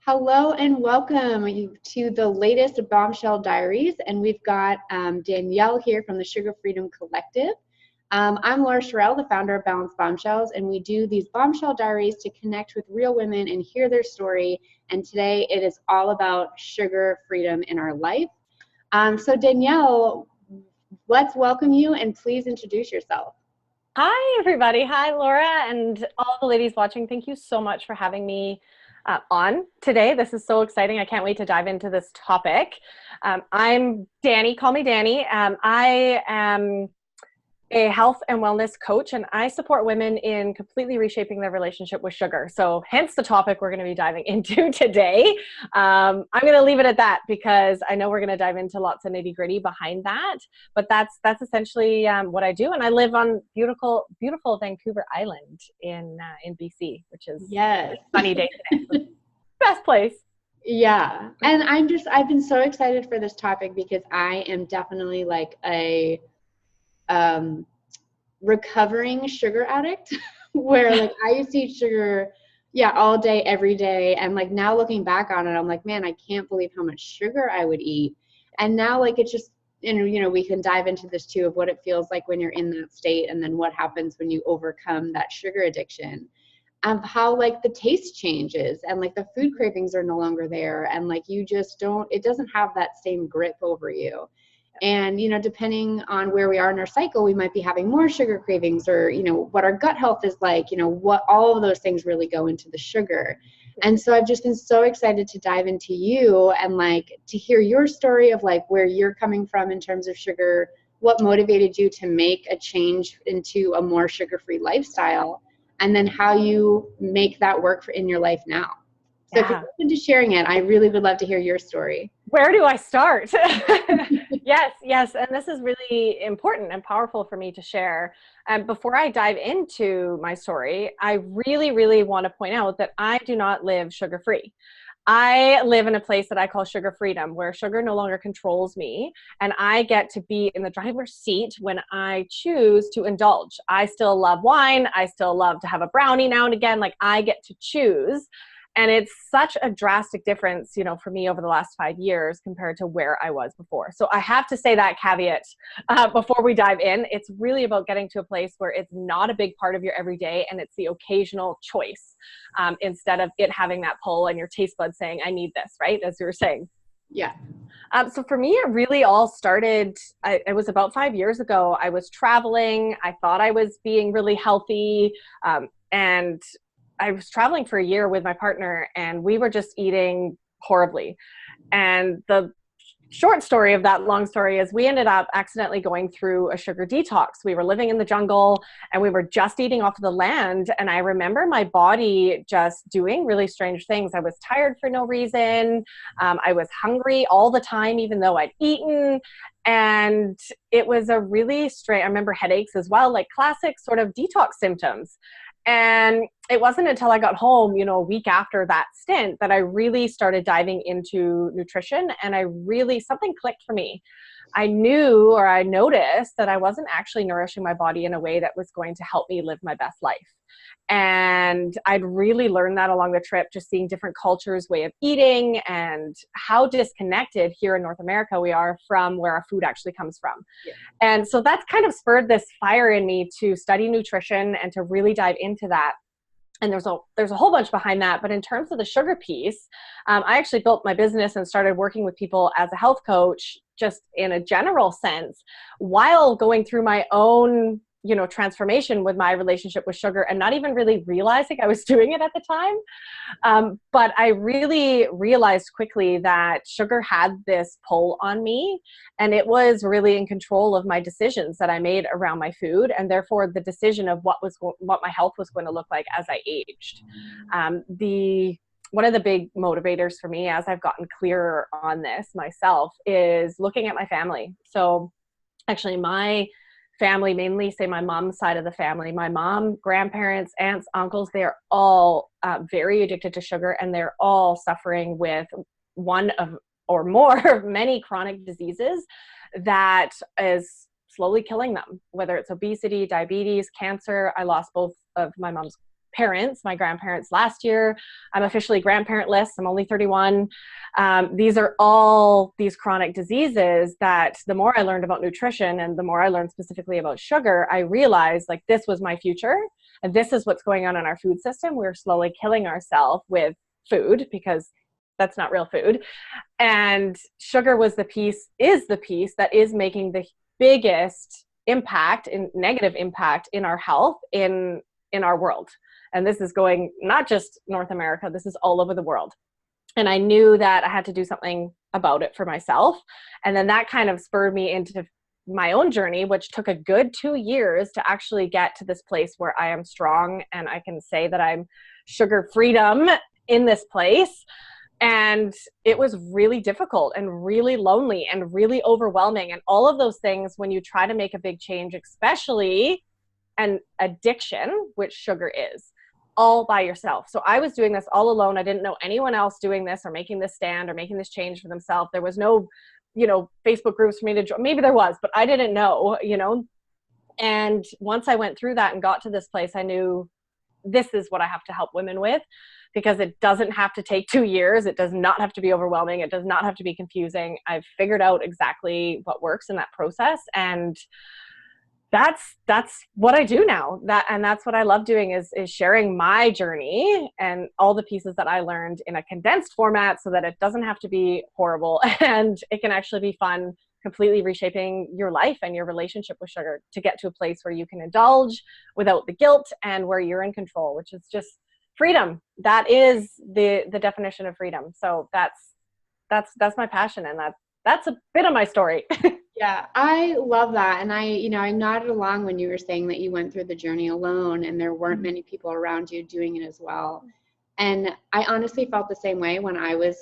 Hello and welcome to the latest Bombshell Diaries, and we've got Danielle here from the Sugar Freedom Collective. I'm Laura Sherrill, the founder of Balanced Bombshells, and we do these Bombshell Diaries to connect with real women and hear their story. And today it is all about sugar freedom in our life. So Danielle, let's welcome you and please introduce yourself. Hi, everybody. Hi, Laura, and all the ladies watching. Thank you so much for having me on today. This is so exciting. I can't wait to dive into this topic. I'm Dani. Call me Dani. I am a health and wellness coach, and I support women in completely reshaping their relationship with sugar. So hence the topic we're going to be diving into today. I'm going to leave it at that because I know we're going to dive into lots of nitty gritty behind that, but that's essentially what I do. And I live on beautiful Vancouver Island in BC, which is Yes. a sunny day today. Best place. Yeah. And I've been so excited for this topic because I am definitely like a recovering sugar addict where like I used to eat sugar all day every day, and like now looking back on it I'm like, man, I can't believe how much sugar I would eat. And now like it's just, and we can dive into this too of what it feels like when you're in that state and then what happens when you overcome that sugar addiction, of how like the taste changes and like the food cravings are no longer there, and like you just don't, it doesn't have that same grip over you. And, depending on where we are in our cycle, we might be having more sugar cravings, or, what our gut health is like, what all of those things really go into the sugar. And so I've just been so excited to dive into you and like to hear your story of like where you're coming from in terms of sugar, what motivated you to make a change into a more sugar-free lifestyle, and then how you make that work in your life now. So if you're open to sharing it, I really would love to hear your story. Where do I start? Yes. And this is really important and powerful for me to share. Before I dive into my story, I really, really want to point out that I do not live sugar-free. I live in a place that I call sugar freedom, where sugar no longer controls me, and I get to be in the driver's seat when I choose to indulge. I still love wine. I still love to have a brownie now and again. Like, I get to choose. And it's such a drastic difference, for me over the last 5 years compared to where I was before. So I have to say that caveat before we dive in. It's really about getting to a place where it's not a big part of your everyday, and it's the occasional choice instead of it having that pull and your taste buds saying, I need this, right? As you were saying. Yeah. So for me, it really all started, it was about 5 years ago. I was traveling. I thought I was being really healthy, and I was traveling for a year with my partner, and we were just eating horribly. And the short story of that long story is we ended up accidentally going through a sugar detox. We were living in the jungle, and we were just eating off of the land. And I remember my body just doing really strange things. I was tired for no reason. I was hungry all the time, even though I'd eaten. And it was a really strange, I remember headaches as well, like classic sort of detox symptoms. And it wasn't until I got home, a week after that stint, that I really started diving into nutrition, and something clicked for me. I knew, or I noticed, that I wasn't actually nourishing my body in a way that was going to help me live my best life. And I'd really learned that along the trip, just seeing different cultures' way of eating and how disconnected here in North America we are from where our food actually comes from. Yeah. And so that's kind of spurred this fire in me to study nutrition and to really dive into that. And there's a whole bunch behind that. But in terms of the sugar piece, I actually built my business and started working with people as a health coach, just in a general sense, while going through my own transformation with my relationship with sugar, and not even really realizing I was doing it at the time. But I really realized quickly that sugar had this pull on me, and it was really in control of my decisions that I made around my food, and therefore the decision of what my health was going to look like as I aged. One of the big motivators for me, as I've gotten clearer on this myself, is looking at my family. So actually my family, mainly say my mom's side of the family, my mom, grandparents, aunts, uncles, they're all very addicted to sugar, and they're all suffering with one of or more of many chronic diseases that is slowly killing them, whether it's obesity, diabetes, cancer. I lost both of my mom's parents, my grandparents last year. I'm officially grandparentless. I'm only 31. These are all these chronic diseases that the more I learned about nutrition and the more I learned specifically about sugar, I realized like this was my future and this is what's going on in our food system. We're slowly killing ourselves with food because that's not real food. And sugar was is the piece that is making the biggest impact and negative impact in our health in our world. And this is going not just North America, this is all over the world. And I knew that I had to do something about it for myself. And then that kind of spurred me into my own journey, which took a good 2 years to actually get to this place where I am strong and I can say that I'm sugar freedom in this place. And it was really difficult and really lonely and really overwhelming. And all of those things, when you try to make a big change, especially an addiction, which sugar is, all by yourself. So I was doing this all alone. I didn't know anyone else doing this or making this stand or making this change for themselves. There was no, Facebook groups for me to join. Maybe there was, but I didn't know, And once I went through that and got to this place, I knew this is what I have to help women with. Because it doesn't have to take 2 years. It does not have to be overwhelming. It does not have to be confusing. I've figured out exactly what works in that process. And that's what I do now. And that's what I love doing is sharing my journey and all the pieces that I learned in a condensed format so that it doesn't have to be horrible and it can actually be fun, completely reshaping your life and your relationship with sugar to get to a place where you can indulge without the guilt and where you're in control, which is just freedom. That is the definition of freedom. So that's my passion, and that's a bit of my story. Yeah, I love that. And I nodded along when you were saying that you went through the journey alone and there weren't many people around you doing it as well. And I honestly felt the same way when I was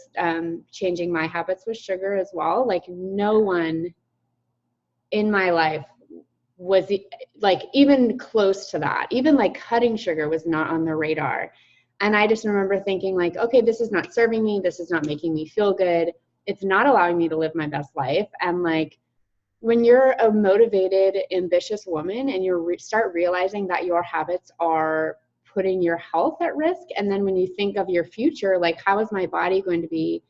changing my habits with sugar as well. Like no one in my life was like even close to that. Even like cutting sugar was not on the radar. And I just remember thinking like, okay, this is not serving me. This is not making me feel good. It's not allowing me to live my best life. And like, when you're a motivated, ambitious woman and you start realizing that your habits are putting your health at risk, and then when you think of your future, like how is my body going to be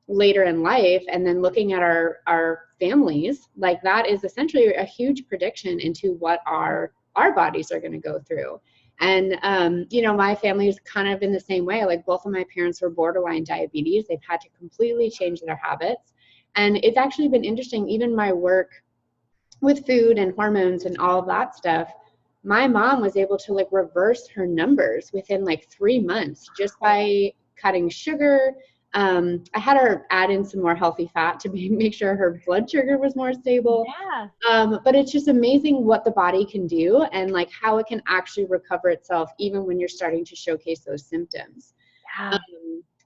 later in life, and then looking at our families, like that is essentially a huge prediction into what our bodies are going to go through. And my family is kind of in the same way. Like both of my parents were borderline diabetes. They've had to completely change their habits. And it's actually been interesting, even my work with food and hormones and all of that stuff, my mom was able to like reverse her numbers within like 3 months just by cutting sugar. I had her add in some more healthy fat to make sure her blood sugar was more stable. Yeah. But it's just amazing what the body can do and like how it can actually recover itself even when you're starting to showcase those symptoms. Yeah.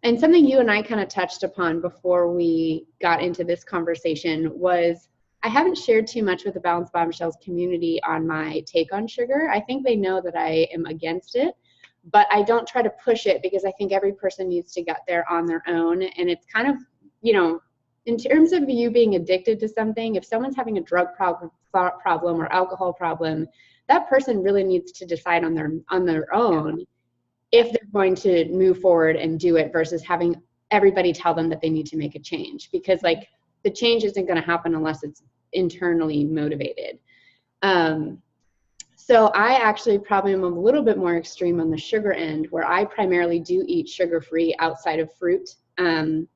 And something you and I kind of touched upon before we got into this conversation was I haven't shared too much with the Balanced Bombshells community on my take on sugar. I think they know that I am against it, but I don't try to push it because I think every person needs to get there on their own. And it's kind of, in terms of you being addicted to something, if someone's having a drug problem or alcohol problem, that person really needs to decide on their own if they're going to move forward and do it versus having everybody tell them that they need to make a change, because like the change isn't going to happen unless it's internally motivated. So I actually probably am a little bit more extreme on the sugar end, where I primarily do eat sugar-free outside of fruit. And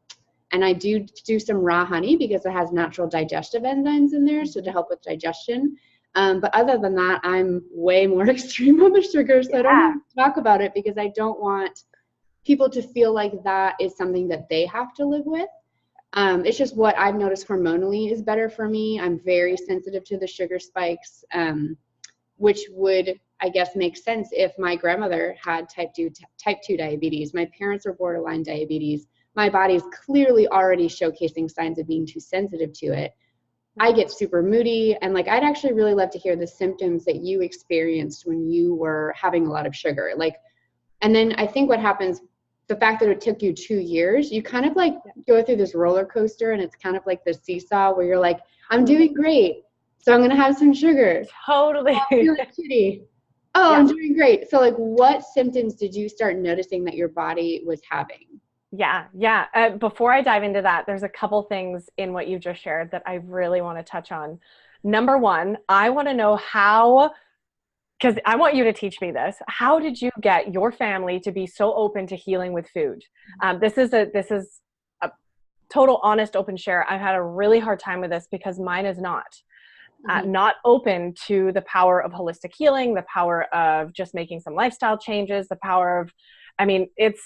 I do some raw honey because it has natural digestive enzymes in there, so to help with digestion. But other than that, I'm way more extreme on the sugar, so I don't want to talk about it because I don't want people to feel like that is something that they have to live with. It's just what I've noticed hormonally is better for me. I'm very sensitive to the sugar spikes, which would, I guess, make sense if my grandmother had type 2 diabetes. My parents are borderline diabetes. My body's clearly already showcasing signs of being too sensitive to it. I get super moody, and like I'd actually really love to hear the symptoms that you experienced when you were having a lot of sugar. Like, and then I think what happens, the fact that it took you 2 years, you kind of like go through this roller coaster, and it's kind of like the seesaw where you're like, I'm doing great, so I'm gonna have some sugar. Totally. I feel like kitty. Oh, Yeah. I'm doing great. So like what symptoms did you start noticing that your body was having? Yeah. Before I dive into that, there's a couple things in what you just shared that I really want to touch on. Number one, I want to know how, because I want you to teach me this. How did you get your family to be so open to healing with food? This is a total honest open share. I've had a really hard time with this because mine is not open to the power of holistic healing, the power of just making some lifestyle changes, the power of, I mean, it's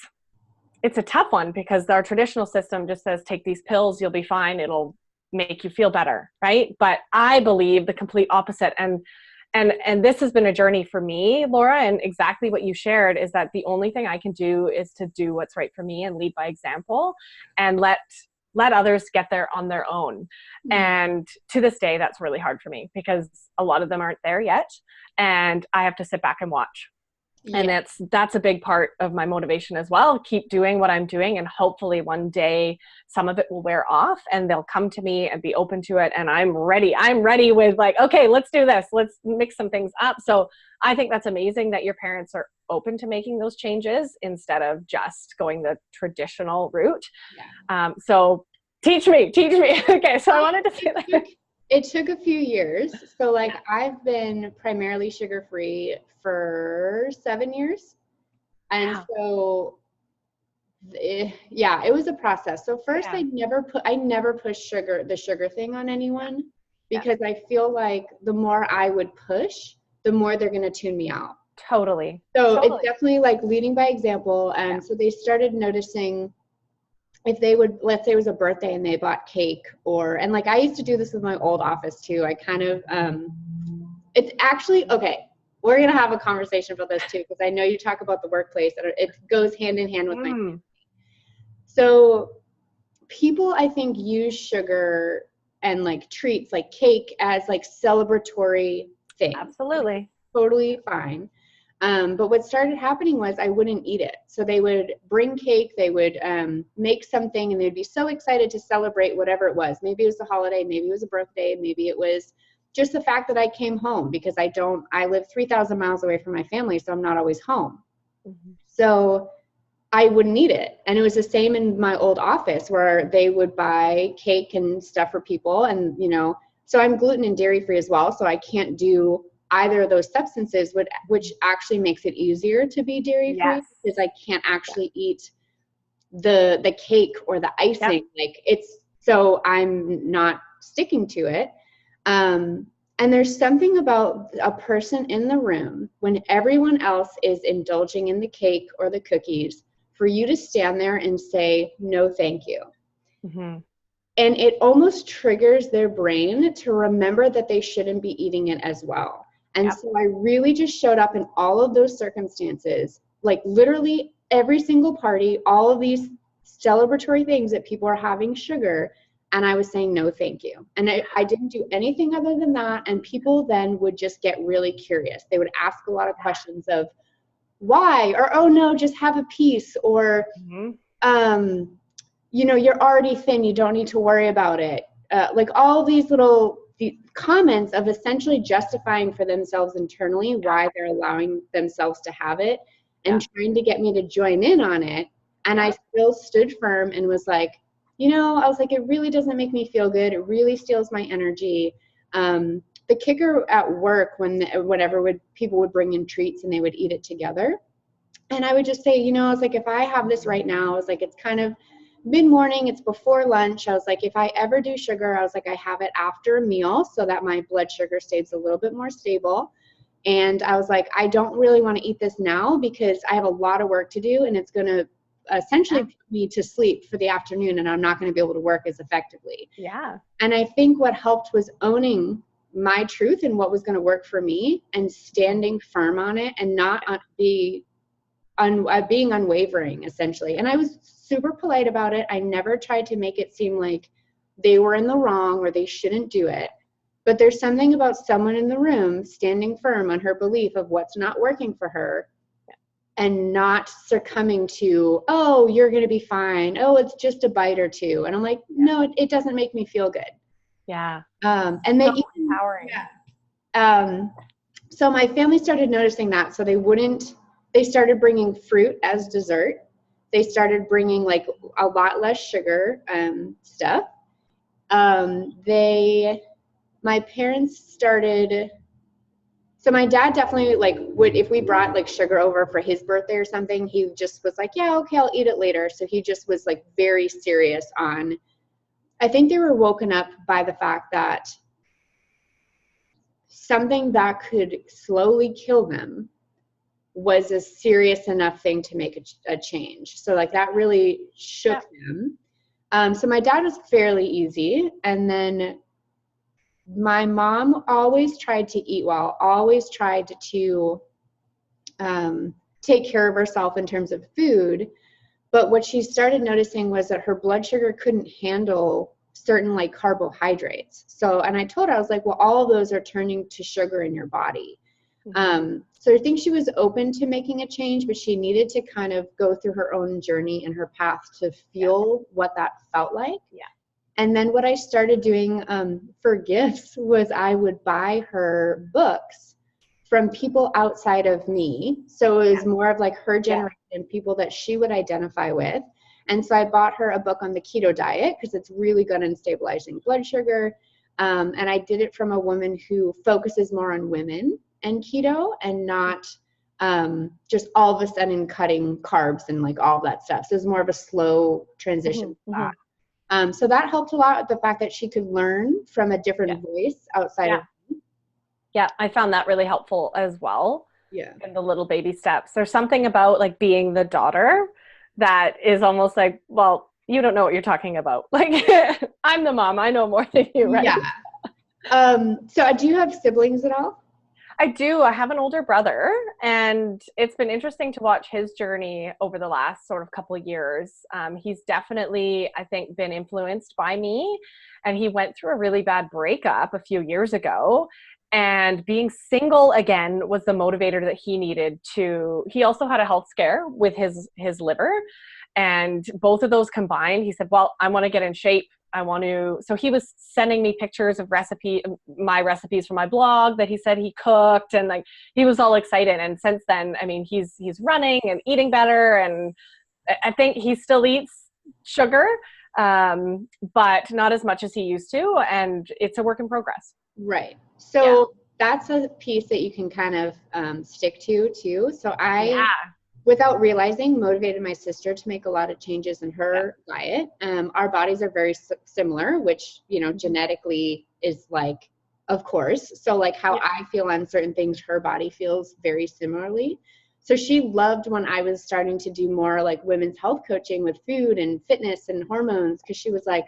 a tough one because our traditional system just says, take these pills, you'll be fine. It'll make you feel better. Right. But I believe the complete opposite. And this has been a journey for me, Laura, and exactly what you shared is that the only thing I can do is to do what's right for me and lead by example and let others get there on their own. Mm-hmm. And to this day, that's really hard for me because a lot of them aren't there yet. And I have to sit back and watch. Yeah. And that's a big part of my motivation as well. Keep doing what I'm doing. And hopefully one day some of it will wear off and they'll come to me and be open to it. And I'm ready with like, okay, let's do this. Let's mix some things up. So I think that's amazing that your parents are open to making those changes instead of just going the traditional route. Yeah. So teach me. Okay. So I wanted to say that. It took a few years. So like I've been primarily sugar-free for 7 years. And wow. So it was a process. So first I never pushed the sugar thing on anyone because I feel like the more I would push, the more they're going to tune me out. Totally. So it's definitely like leading by example. And so they started noticing if they would, let's say it was a birthday and they bought cake and like I used to do this with my old office too. I kind of, it's actually, okay, we're going to have a conversation about this too, because I know you talk about the workplace and it goes hand in hand with my family. So people, I think, use sugar and like treats like cake as like celebratory things. Absolutely. Totally fine. But what started happening was I wouldn't eat it. So they would bring cake, they would make something, and they'd be so excited to celebrate whatever it was. Maybe it was a holiday, maybe it was a birthday, maybe it was just the fact that I came home because I live 3,000 miles away from my family, so I'm not always home. Mm-hmm. So I wouldn't eat it. And it was the same in my old office where they would buy cake and stuff for people. And, so I'm gluten and dairy free as well. So I can't do either of those substances, which actually makes it easier to be dairy free because I can't actually eat the cake or the icing. So I'm not sticking to it. And there's something about a person in the room when everyone else is indulging in the cake or the cookies for you to stand there and say, no, thank you. Mm-hmm. And it almost triggers their brain to remember that they shouldn't be eating it as well. And so I really just showed up in all of those circumstances, like literally every single party, all of these celebratory things that people are having sugar. And I was saying, no, thank you. And I didn't do anything other than that. And people then would just get really curious. They would ask a lot of questions of why, or, oh no, just have a piece, or, you're already thin. You don't need to worry about it. Like all these little comments of essentially justifying for themselves internally why they're allowing themselves to have it and trying to get me to join in on it. And I still stood firm and was like, I was like, it really doesn't make me feel good. It really steals my energy. The kicker at work whenever people would bring in treats and they would eat it together. And I would just say, I was like, if I have this right now, I was like, it's kind of mid-morning, it's before lunch. I was like, if I ever do sugar, I was like, I have it after a meal so that my blood sugar stays a little bit more stable. And I was like, I don't really want to eat this now because I have a lot of work to do and it's going to essentially put me to sleep for the afternoon and I'm not going to be able to work as effectively. Yeah. And I think what helped was owning my truth and what was going to work for me and standing firm on it and not being unwavering, essentially. And I was super polite about it. I never tried to make it seem like they were in the wrong or they shouldn't do it. But there's something about someone in the room standing firm on her belief of what's not working for her and not succumbing to, oh, you're going to be fine. Oh, it's just a bite or two. And I'm like, no, it doesn't make me feel good. Yeah. And they so empowering. Yeah. So my family started noticing that. So they started bringing fruit as dessert. They started bringing like a lot less sugar stuff. My parents started, so my dad definitely like would, if we brought like sugar over for his birthday or something, he just was like, yeah, okay, I'll eat it later. So he just was like very serious on, I think they were woken up by the fact that something that could slowly kill them was a serious enough thing to make a change. So like that really shook them. So my dad was fairly easy. And then my mom always tried to eat well, always tried to take care of herself in terms of food. But what she started noticing was that her blood sugar couldn't handle certain like carbohydrates. So, and I told her, I was like, well, all of those are turning to sugar in your body. So I think she was open to making a change, but she needed to kind of go through her own journey and her path to feel what that felt like. Yeah. And then what I started doing for gifts was I would buy her books from people outside of me. So it was more of like her generation, people that she would identify with. And so I bought her a book on the keto diet because it's really good in stabilizing blood sugar. And I did it from a woman who focuses more on women and keto and not just all of a sudden cutting carbs and like all that stuff. So it was more of a slow transition. So that helped a lot with the fact that she could learn from a different voice outside of me. Yeah, I found that really helpful as well. Yeah. In the little baby steps. There's something about like being the daughter that is almost like, well, you don't know what you're talking about. Like I'm the mom, I know more than you, right? Yeah. So do you have siblings at all? I do. I have an older brother, and it's been interesting to watch his journey over the last sort of couple of years. He's definitely, I think, been influenced by me, and he went through a really bad breakup a few years ago. And being single again was the motivator that he needed to, he also had a health scare with his liver. And both of those combined, he said, well, I want to get in shape. So he was sending me pictures of my recipes from my blog that he said he cooked. And like, he was all excited. And since then, I mean, he's running and eating better. And I think he still eats sugar, but not as much as he used to. And it's a work in progress. Right. So that's a piece that you can kind of stick to too. So I, without realizing, motivated my sister to make a lot of changes in her diet. Our bodies are very similar, which, you know, genetically is like, of course. So like how I feel on certain things, her body feels very similarly. So she loved when I was starting to do more like women's health coaching with food and fitness and hormones, because she was like,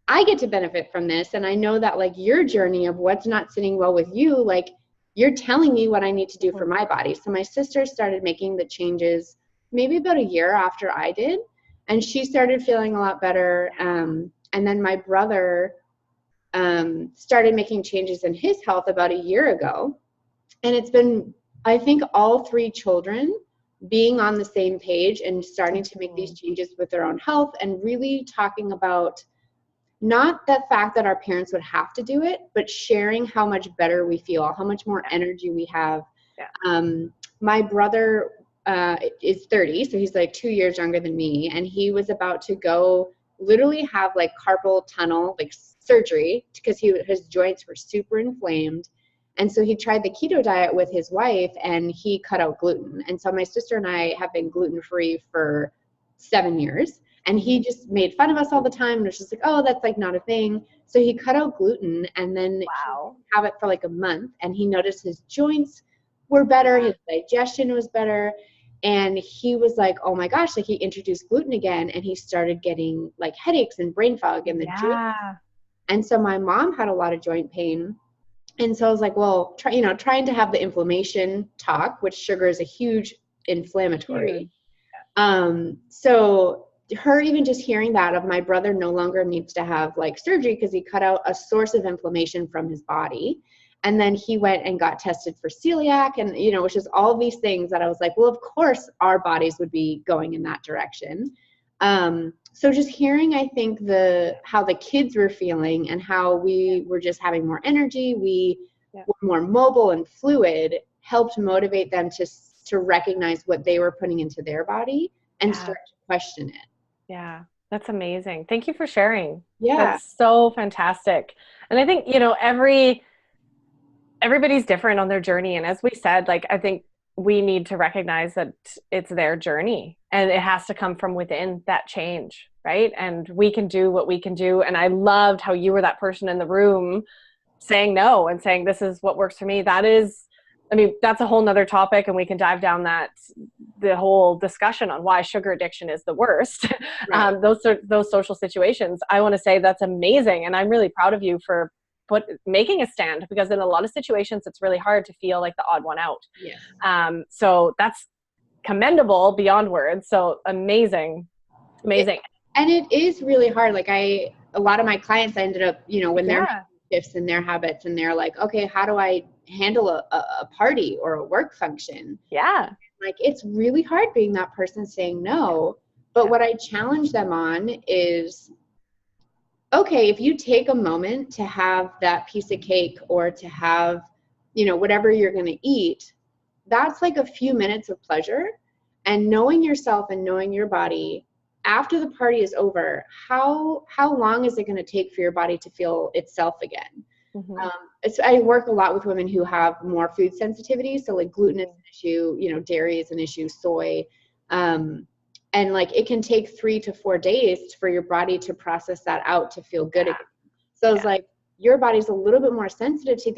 I get to benefit from this. And I know that like your journey of what's not sitting well with you, like you're telling me what I need to do for my body. So my sister started making the changes maybe about a year after I did. And she started feeling a lot better. And then my brother started making changes in his health about a year ago. And it's been, I think, all three children being on the same page and starting to make these changes with their own health and really talking about not the fact that our parents would have to do it, but sharing how much better we feel, how much more energy we have. My brother is 30, so he's like 2 years younger than me, and he was about to go literally have like carpal tunnel, like surgery, because his joints were super inflamed. And so he tried the keto diet with his wife, and he cut out gluten. And so my sister and I have been gluten-free for 7 years. And he just made fun of us all the time and was just like, oh, that's like not a thing. So he cut out gluten, and then he have it for like a month, and he noticed his joints were better, his digestion was better. And he was like, oh my gosh, like he introduced gluten again, and he started getting like headaches and brain fog in the joints. And so my mom had a lot of joint pain. And so I was like, well, trying to have the inflammation talk, which sugar is a huge inflammatory. So her even just hearing that of my brother no longer needs to have like surgery because he cut out a source of inflammation from his body. And then he went and got tested for celiac, and, you know, which is all these things that I was like, well, of course our bodies would be going in that direction. So just hearing, I think, how the kids were feeling and how we were just having more energy, we were more mobile and fluid, helped motivate them to recognize what they were putting into their body and start to question it. Yeah, that's amazing. Thank you for sharing. Yeah. That's so fantastic. And I think, everybody's different on their journey. And as we said, like, I think we need to recognize that it's their journey and it has to come from within, that change, right? And we can do what we can do. And I loved how you were that person in the room saying no and saying, this is what works for me. That's a whole nother topic, and we can dive down the whole discussion on why sugar addiction is the worst. Right. Those social situations. I want to say that's amazing. And I'm really proud of you for making a stand, because in a lot of situations, it's really hard to feel like the odd one out. Yeah. So that's commendable beyond words. So amazing. And it is really hard. Like a lot of my clients, I ended up, when they're shifts in their habits and they're like, okay, how do I handle a party or a work function? Yeah. Like, it's really hard being that person saying no. But what I challenge them on is, okay, if you take a moment to have that piece of cake or to have, whatever you're going to eat, that's like a few minutes of pleasure. And knowing yourself and knowing your body, after the party is over, how long is it going to take for your body to feel itself again? Mm-hmm. I work a lot with women who have more food sensitivity. So like gluten is an issue, dairy is an issue, soy. And like it can take 3 to 4 days for your body to process that out to feel good again. So it's like your body's a little bit more sensitive to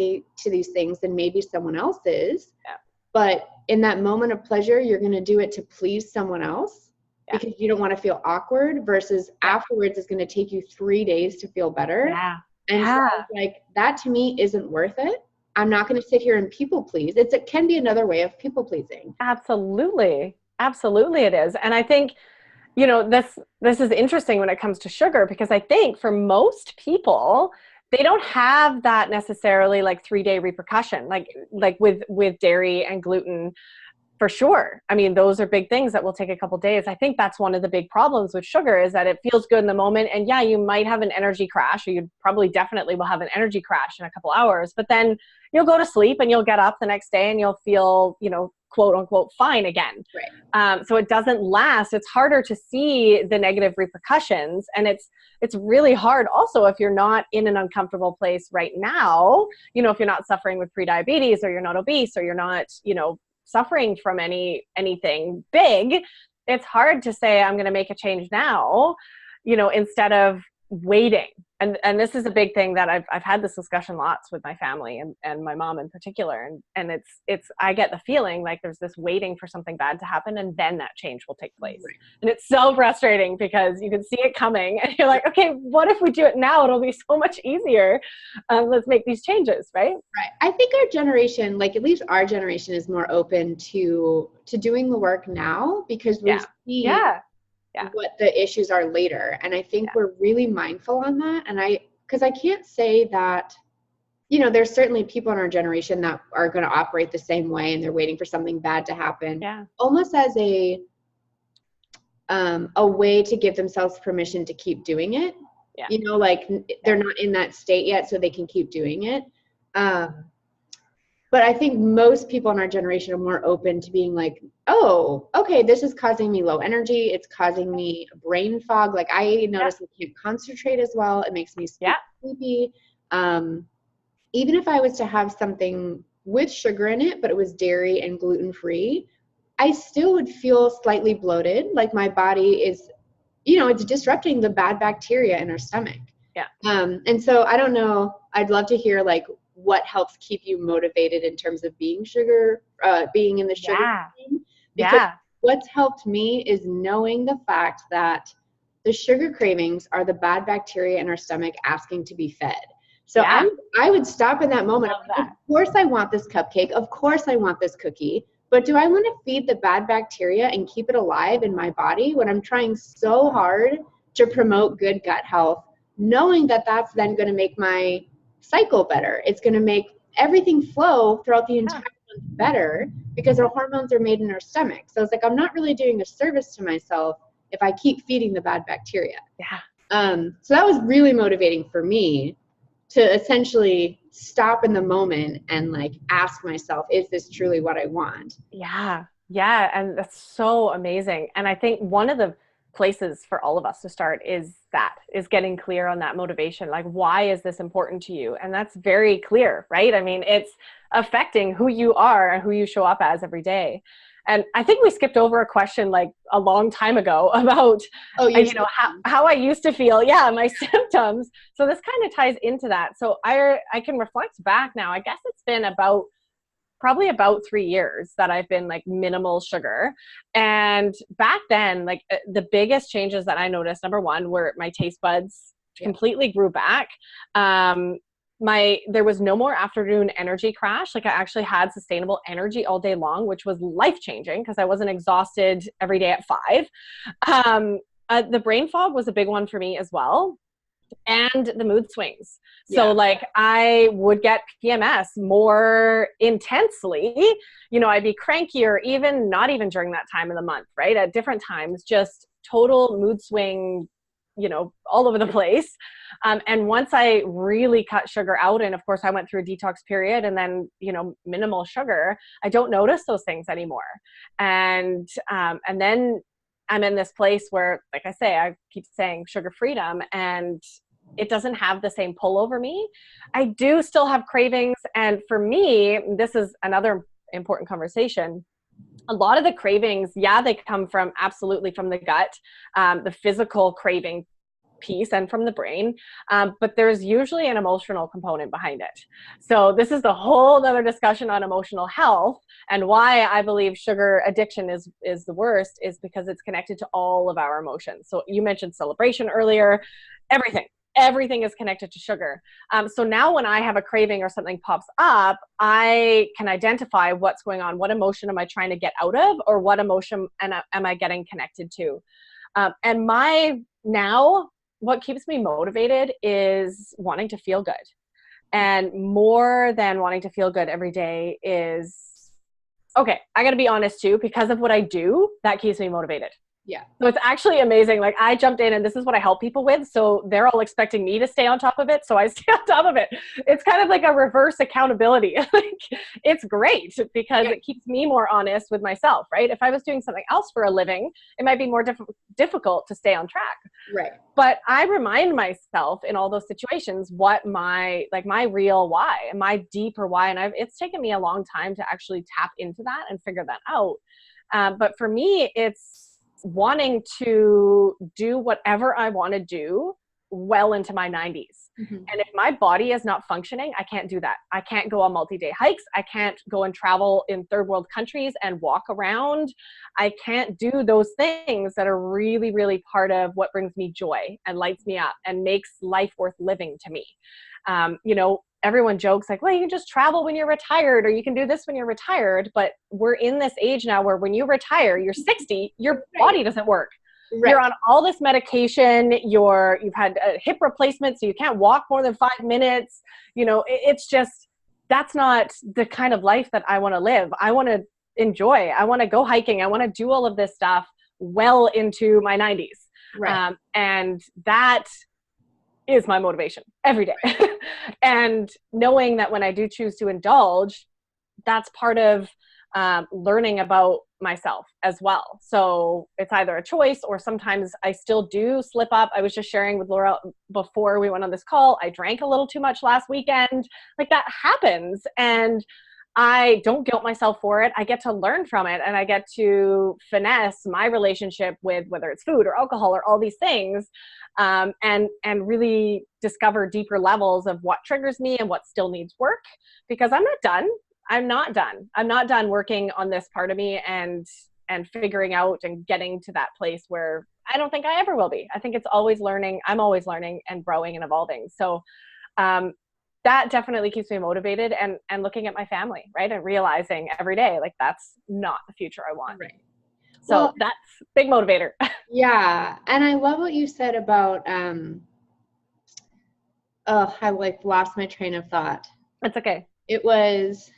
these things than maybe someone else is. Yeah. But in that moment of pleasure, you're going to do it to please someone else because you don't want to feel awkward, versus afterwards it's going to take you 3 days to feel better. Yeah. And so like that to me isn't worth it. I'm not going to sit here and people please. It can be another way of people pleasing. Absolutely. Absolutely it is. And I think, this is interesting when it comes to sugar, because I think for most people, they don't have that necessarily like 3-day repercussion, like with dairy and gluten. For sure. I mean, those are big things that will take a couple days. I think that's one of the big problems with sugar, is that it feels good in the moment. And yeah, you might have an energy crash, or you probably definitely will have an energy crash in a couple hours, but then you'll go to sleep and you'll get up the next day and you'll feel, quote unquote, fine again. Right. So it doesn't last. It's harder to see the negative repercussions. And it's really hard also if you're not in an uncomfortable place right now, if you're not suffering with prediabetes, or you're not obese, or you're not, suffering from anything big. It's hard to say, I'm going to make a change now, instead of waiting. And this is a big thing that I've had this discussion lots with my family and my mom in particular. And it's I get the feeling like there's this waiting for something bad to happen, and then that change will take place. Right. And it's so frustrating because you can see it coming and you're like, okay, what if we do it now? It'll be so much easier. Let's make these changes, right? Right. I think our generation, like at least our generation, is more open to doing the work now, because we see what the issues are later. And I think we're really mindful on that. And because I can't say that, there's certainly people in our generation that are going to operate the same way, and they're waiting for something bad to happen, almost as a way to give themselves permission to keep doing it. Like they're not in that state yet, so they can keep doing it. But I think most people in our generation are more open to being like, oh, okay, this is causing me low energy. It's causing me brain fog. Like I notice I can't concentrate as well. It makes me sleepy. Even if I was to have something with sugar in it, but it was dairy and gluten-free, I still would feel slightly bloated. Like my body is, it's disrupting the bad bacteria in our stomach. Yeah. And so I don't know. I'd love to hear like what helps keep you motivated in terms of being in the sugar thing. Because what's helped me is knowing the fact that the sugar cravings are the bad bacteria in our stomach asking to be fed. So I would stop in that moment. Of course I want this cupcake. Of course I want this cookie. But do I want to feed the bad bacteria and keep it alive in my body when I'm trying so hard to promote good gut health, knowing that that's then going to make my cycle better? It's going to make everything flow throughout the entire month better, because our hormones are made in our stomach. So it's like, I'm not really doing a service to myself if I keep feeding the bad bacteria. So that was really motivating for me. to essentially stop in the moment and like ask myself, is this truly what I want? Yeah. Yeah. And that's so amazing. And I think one of the places for all of us to start is getting clear on that motivation. Like, why is this important to you? And that's very clear, right? I mean, it's affecting who you are and who you show up as every day. And I think we skipped over a question like a long time ago about, how I used to feel. Yeah, my symptoms. So this kind of ties into that. So I can reflect back now. I guess it's been probably about 3 years that I've been like minimal sugar. And back then, like the biggest changes that I noticed, number one, were my taste buds completely grew back. There was no more afternoon energy crash. Like I actually had sustainable energy all day long, which was life-changing because I wasn't exhausted every day at 5. The brain fog was a big one for me as well. And the mood swings. So like I would get PMS more intensely, I'd be crankier, not even during that time of the month, right? At different times, just total mood swing, all over the place. And once I really cut sugar out, and of course I went through a detox period and then, minimal sugar, I don't notice those things anymore. And then I'm in this place where, like I keep saying sugar freedom, and it doesn't have the same pull over me. I do still have cravings. And for me, this is another important conversation. A lot of the cravings, they come absolutely from the gut, the physical craving piece, and from the brain. But there's usually an emotional component behind it. So this is the whole other discussion on emotional health, and why I believe sugar addiction is the worst is because it's connected to all of our emotions. So you mentioned celebration earlier. Everything is connected to sugar. So now when I have a craving or something pops up, I can identify what's going on. What emotion am I trying to get out of, or what emotion am I getting connected to? And what keeps me motivated is wanting to feel good. And more than wanting to feel good every day is, okay, I got to be honest too, because of what I do, that keeps me motivated. Yeah. So it's actually amazing. Like I jumped in, and this is what I help people with. So they're all expecting me to stay on top of it. So I stay on top of it. It's kind of like a reverse accountability. Like it's great because it keeps me more honest with myself, right? If I was doing something else for a living, it might be more difficult to stay on track. Right. But I remind myself in all those situations what my real why and my deeper why. And it's taken me a long time to actually tap into that and figure that out. But for me, it's wanting to do whatever I want to do well into my 90s. Mm-hmm. And if my body is not functioning, I can't do that. I can't go on multi-day hikes. I can't go and travel in third world countries and walk around. I can't do those things that are really, really part of what brings me joy and lights me up and makes life worth living to me. Everyone jokes like, well, you can just travel when you're retired, or you can do this when you're retired. But we're in this age now where when you retire, you're 60, your body doesn't work. Right. You're on all this medication. You've had a hip replacement, so you can't walk more than 5 minutes. It's just, that's not the kind of life that I want to live. I want to enjoy. I want to go hiking. I want to do all of this stuff well into my 90s. Right. And that is my motivation every day. And knowing that when I do choose to indulge, that's part of learning about myself as well. So it's either a choice, or sometimes I still do slip up. I was just sharing with Laura before we went on this call, I drank a little too much last weekend. Like that happens. And I don't guilt myself for it. I get to learn from it, and I get to finesse my relationship with whether it's food or alcohol or all these things, and really discover deeper levels of what triggers me and what still needs work, because I'm not done. I'm not done working on this part of me and figuring out and getting to that place where I don't think I ever will be. I think it's always learning. I'm always learning and growing and evolving. So, that definitely keeps me motivated, and looking at my family, right? And realizing every day, like, that's not the future I want. Right. So that's big motivator. Yeah. And I love what you said about, I lost my train of thought. It's okay. It was,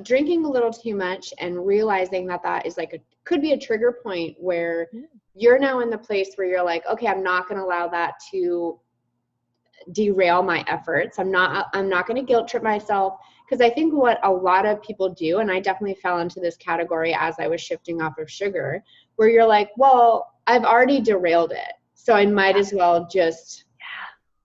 drinking a little too much and realizing that is could be a trigger point where you're now in the place where you're like, okay, I'm not going to allow that to derail my efforts. I'm not going to guilt trip myself, because I think what a lot of people do, and I definitely fell into this category as I was shifting off of sugar, where you're like, well, I've already derailed it, so I might as well just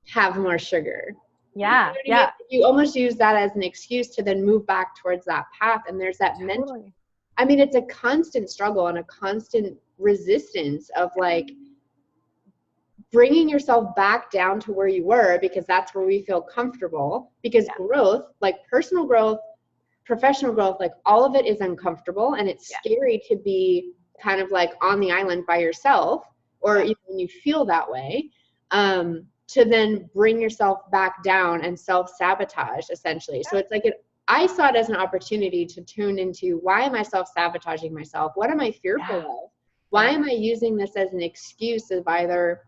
have more sugar. Yeah. You know what I mean? You almost use that as an excuse to then move back towards that path. And there's that mental, I mean, it's a constant struggle and a constant resistance of like bringing yourself back down to where you were, because that's where we feel comfortable, because growth, like personal growth, professional growth, like all of it is uncomfortable, and it's scary to be kind of like on the island by yourself, or even when you feel that way, to then bring yourself back down and self-sabotage essentially. So it's like I saw it as an opportunity to tune into, why am I self-sabotaging myself? What am I fearful of? Why am I using this as an excuse of either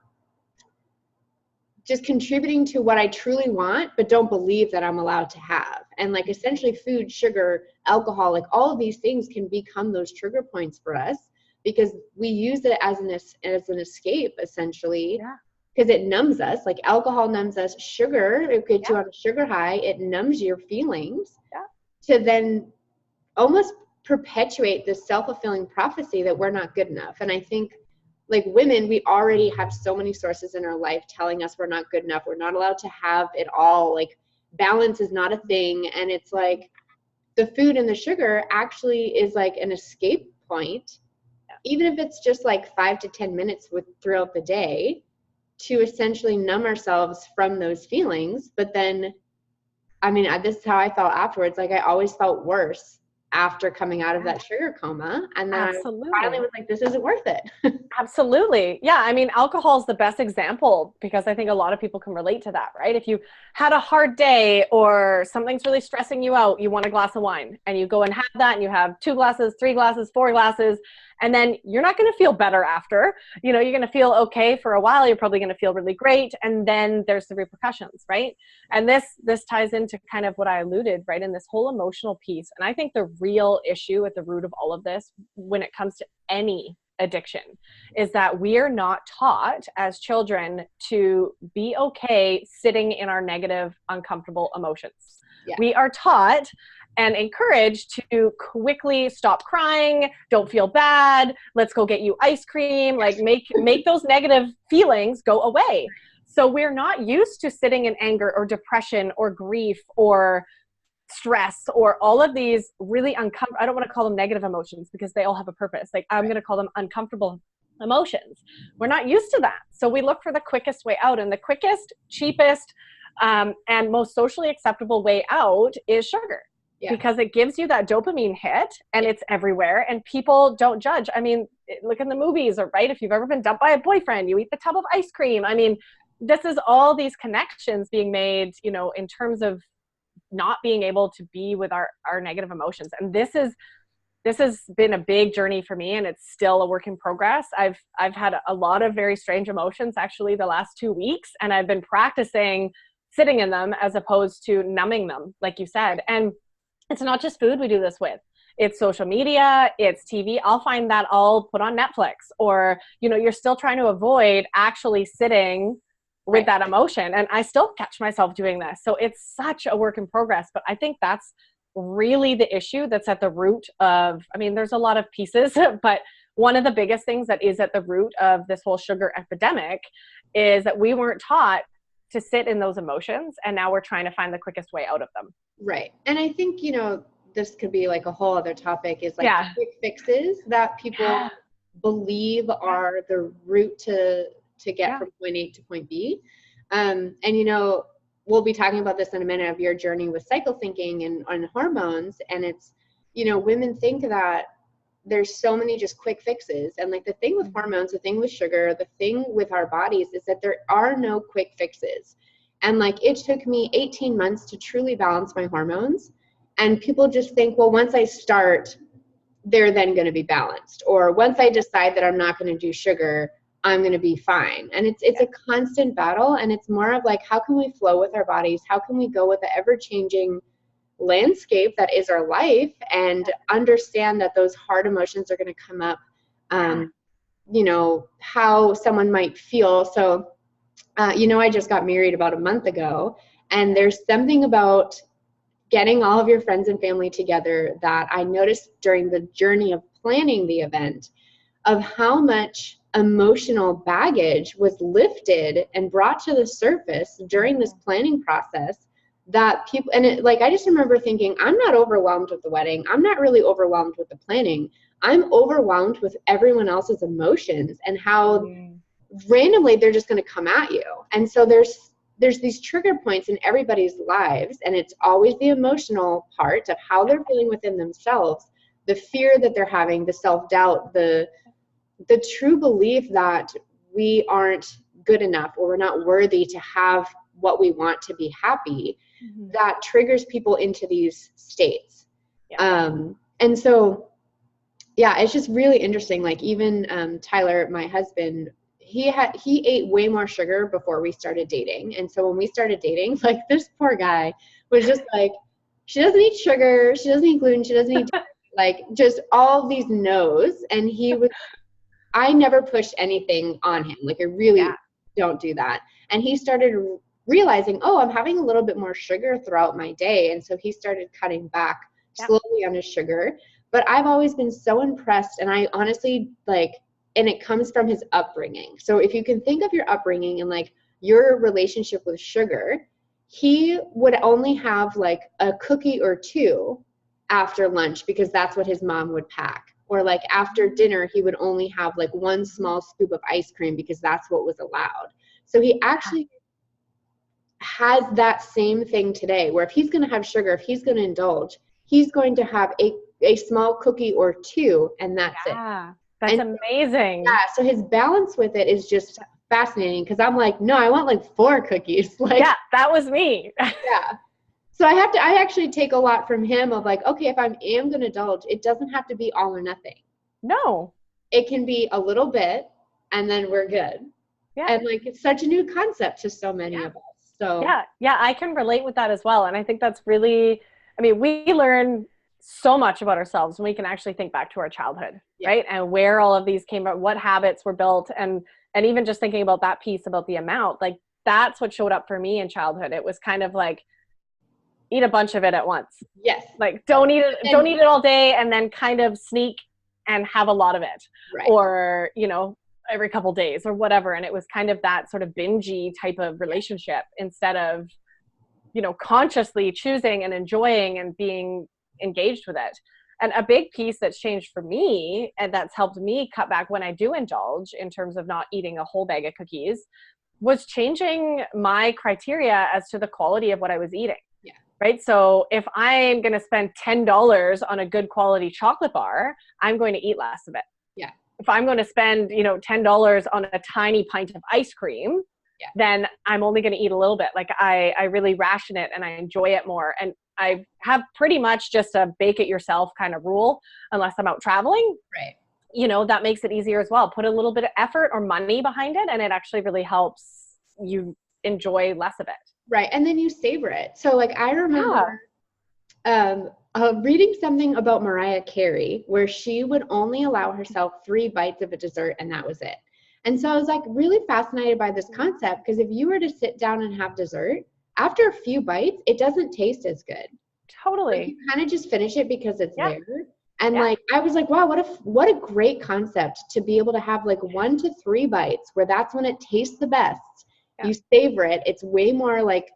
just contributing to what I truly want, but don't believe that I'm allowed to have? And like essentially food, sugar, alcohol, like all of these things can become those trigger points for us, because we use it as an escape essentially, because it numbs us. Like alcohol numbs us, sugar, it gets you on a sugar high, it numbs your feelings to then almost perpetuate this self-fulfilling prophecy that we're not good enough. And I think like women, we already have so many sources in our life telling us we're not good enough. We're not allowed to have it all. Like balance is not a thing. And it's like the food and the sugar actually is like an escape point, even if it's just like 5 to 10 minutes throughout the day, to essentially numb ourselves from those feelings. But then, I mean, this is how I felt afterwards. Like I always felt worse after coming out of that sugar coma. And then I finally was like, this isn't worth it. Absolutely. Yeah. I mean, alcohol is the best example, because I think a lot of people can relate to that, right? If you had a hard day or something's really stressing you out, you want a glass of wine, and you go and have that, and you have 2 glasses, 3 glasses, 4 glasses, and then you're not going to feel better after. You know, you're going to feel okay for a while. You're probably going to feel really great. And then there's the repercussions, right? And this ties into kind of what I alluded, right, in this whole emotional piece. And I think the real issue at the root of all of this, when it comes to any addiction, is that we are not taught as children to be okay sitting in our negative, uncomfortable emotions. We are taught and encouraged to quickly stop crying, don't feel bad, let's go get you ice cream, like make those negative feelings go away. So we're not used to sitting in anger or depression or grief or stress or all of these really uncomfortable, I don't want to call them negative emotions because they all have a purpose. Like I'm going to call them uncomfortable emotions. We're not used to that. So we look for the quickest way out, and the quickest, cheapest, and most socially acceptable way out is sugar. Because it gives you that dopamine hit, and it's everywhere, and people don't judge. I mean, look in the movies, or right? If you've ever been dumped by a boyfriend, you eat the tub of ice cream. I mean, this is all these connections being made, you know, in terms of not being able to be with our negative emotions. And this has been a big journey for me, and it's still a work in progress. I've had a lot of very strange emotions actually the last 2 weeks, and I've been practicing sitting in them as opposed to numbing them, like you said. And it's not just food we do this with. It's social media, it's TV. I'll find that I'll put on Netflix, or, you know, you're still trying to avoid actually sitting with that emotion. And I still catch myself doing this. So it's such a work in progress. But I think that's really the issue that's at the root of, I mean, there's a lot of pieces, but one of the biggest things that is at the root of this whole sugar epidemic is that we weren't taught to sit in those emotions, and now we're trying to find the quickest way out of them. Right. And I think, you know, this could be like a whole other topic, is like the quick fixes that people believe are the route to get from point A to point B. And, you know, we'll be talking about this in a minute, of your journey with cycle thinking and on hormones. And it's, you know, women think that there's so many just quick fixes. And like the thing with hormones, the thing with sugar, the thing with our bodies is that there are no quick fixes. And like it took me 18 months to truly balance my hormones. And people just think, well, once I start, they're then going to be balanced. Or once I decide that I'm not going to do sugar, I'm going to be fine. And it's a constant battle. And it's more of like, how can we flow with our bodies? How can we go with the ever-changing landscape that is our life, and understand that those hard emotions are going to come up, you know, how someone might feel. So I just got married about a month ago, and there's something about getting all of your friends and family together that I noticed during the journey of planning the event, of how much emotional baggage was lifted and brought to the surface during this planning process, that people, and I just remember thinking, I'm not overwhelmed with the wedding. I'm not really overwhelmed with the planning. I'm overwhelmed with everyone else's emotions and how randomly they're just going to come at you. And so there's these trigger points in everybody's lives, and it's always the emotional part of how they're feeling within themselves, the fear that they're having, the self-doubt, the true belief that we aren't good enough or we're not worthy to have what we want to be happy, that triggers people into these states. And so, yeah, it's just really interesting. Like even Tyler, my husband, he ate way more sugar before we started dating. And so when we started dating, like this poor guy was just like, she doesn't eat sugar, she doesn't eat gluten, she doesn't eat like just all these no's. And I never pushed anything on him. Like I really don't do that. And he started realizing, oh, I'm having a little bit more sugar throughout my day. And so he started cutting back slowly on his sugar. But I've always been so impressed, and I honestly and it comes from his upbringing. So if you can think of your upbringing and like your relationship with sugar, he would only have like a cookie or two after lunch because that's what his mom would pack. Or like after dinner, he would only have like one small scoop of ice cream because that's what was allowed. So he actually has that same thing today, where if he's going to have sugar, if he's going to indulge, he's going to have a small cookie or two, and that's it. That's amazing. Yeah, so his balance with it is just fascinating, because I'm like, no, I want like 4 cookies. Like, yeah, that was me. Yeah. So I actually take a lot from him of like, okay, if I am going to indulge, it doesn't have to be all or nothing. No. It can be a little bit, and then we're good. Yeah. And like, it's such a new concept to so many of us. So yeah, I can relate with that as well. And I think that's really, I mean, we learn so much about ourselves when we can actually think back to our childhood, right? And where all of these came from, what habits were built, and even just thinking about that piece about the amount, like that's what showed up for me in childhood. It was kind of like, eat a bunch of it at once. Yes. Like don't eat it all day, and then kind of sneak and have a lot of it. Right. Or, every couple days or whatever. And it was kind of that sort of bingey type of relationship, instead of, consciously choosing and enjoying and being engaged with it. And a big piece that's changed for me, and that's helped me cut back when I do indulge in terms of not eating a whole bag of cookies, was changing my criteria as to the quality of what I was eating. Yeah. Right. So if I'm going to spend $10 on a good quality chocolate bar, I'm going to eat less of it. Yeah. If I'm going to spend, $10 on a tiny pint of ice cream, then I'm only going to eat a little bit. Like I really ration it, and I enjoy it more. And I have pretty much just a bake it yourself kind of rule, unless I'm out traveling. Right. That makes it easier as well. Put a little bit of effort or money behind it, and it actually really helps you enjoy less of it. Right. And then you savor it. So like I remember reading something about Mariah Carey, where she would only allow herself 3 bites of a dessert, and that was it. And so I was like really fascinated by this concept, because if you were to sit down and have dessert, after a few bites, it doesn't taste as good. Totally. Like you kind of just finish it because it's there. And like, I was like, wow, what a great concept to be able to have like 1 to 3 bites, where that's when it tastes the best. You savor it. It's way more like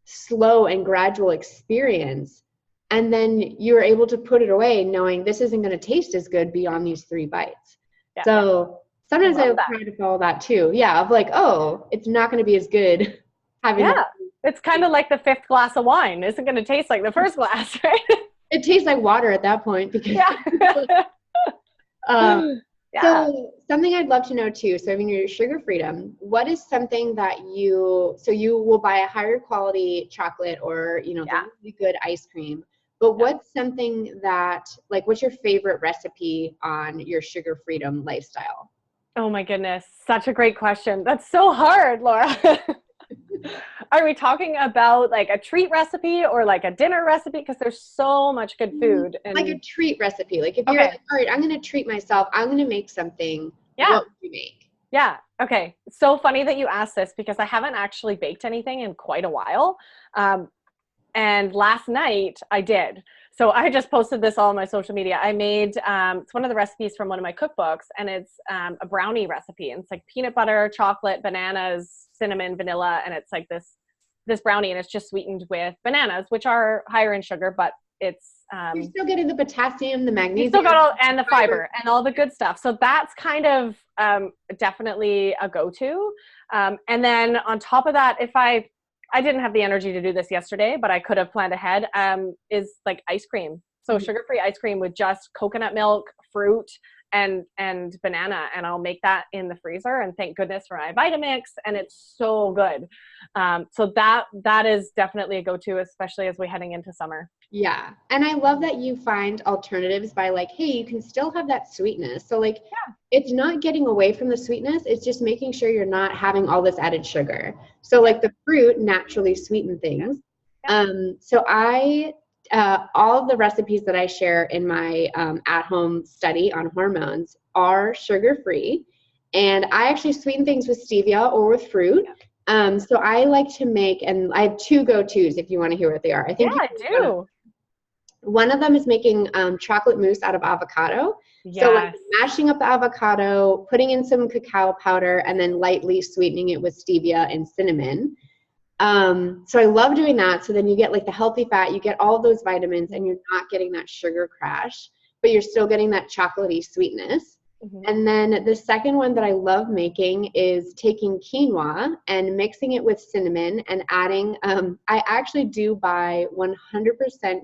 slow and gradual experience. And then you're able to put it away knowing this isn't going to taste as good beyond these 3 bites. Yeah. So sometimes I try to follow that too. Yeah. Of like, oh, it's not going to be as good having. Yeah. It's kind of like the 5th glass of wine. It's going to taste like the first glass, right? It tastes like water at that point. Because So something I'd love to know too, so in your sugar freedom, what is something that you will buy a higher quality chocolate or, the really good ice cream, but what's something that, like, what's your favorite recipe on your sugar freedom lifestyle? Oh my goodness. Such a great question. That's so hard, Laura. Are we talking about like a treat recipe or like a dinner recipe? Because there's so much good food. And like a treat recipe. Like if you're like, all right, I'm going to treat myself, I'm going to make something. What would you make? Yeah. Okay. So funny that you asked this because I haven't actually baked anything in quite a while. Um, and last night I did. So I just posted this all on my social media. I made, it's one of the recipes from one of my cookbooks, and it's a brownie recipe. And it's like peanut butter, chocolate, bananas, cinnamon, vanilla, and it's like this brownie, and it's just sweetened with bananas, which are higher in sugar, but it's You're still getting the potassium, the you still magnesium, got all and the fiber. fiber and all the good stuff. So that's kind of definitely a go-to. And then on top of that, if I didn't have the energy to do this yesterday, but I could have planned ahead, is like ice cream. So sugar-free ice cream with just coconut milk, fruit, and banana, and I'll make that in the freezer. And thank goodness for my Vitamix, and it's so good. So that is definitely a go-to, especially as we're heading into summer. Yeah. And I love that you find alternatives by like, hey, you can still have that sweetness. So like it's not getting away from the sweetness, it's just making sure you're not having all this added sugar. So like the fruit naturally sweeten things. So I all of the recipes that I share in my at-home study on hormones are sugar-free. And I actually sweeten things with stevia or with fruit. So I like to make, and I have two go-tos if you want to hear what they are. I think I do. one of them is making chocolate mousse out of avocado. Yes. So like mashing up the avocado, putting in some cacao powder, and then lightly sweetening it with stevia and cinnamon. So I love doing that. So then you get like the healthy fat, you get all those vitamins, and you're not getting that sugar crash, but you're still getting that chocolatey sweetness. And then the second one that I love making is taking quinoa and mixing it with cinnamon and adding, I actually do buy 100%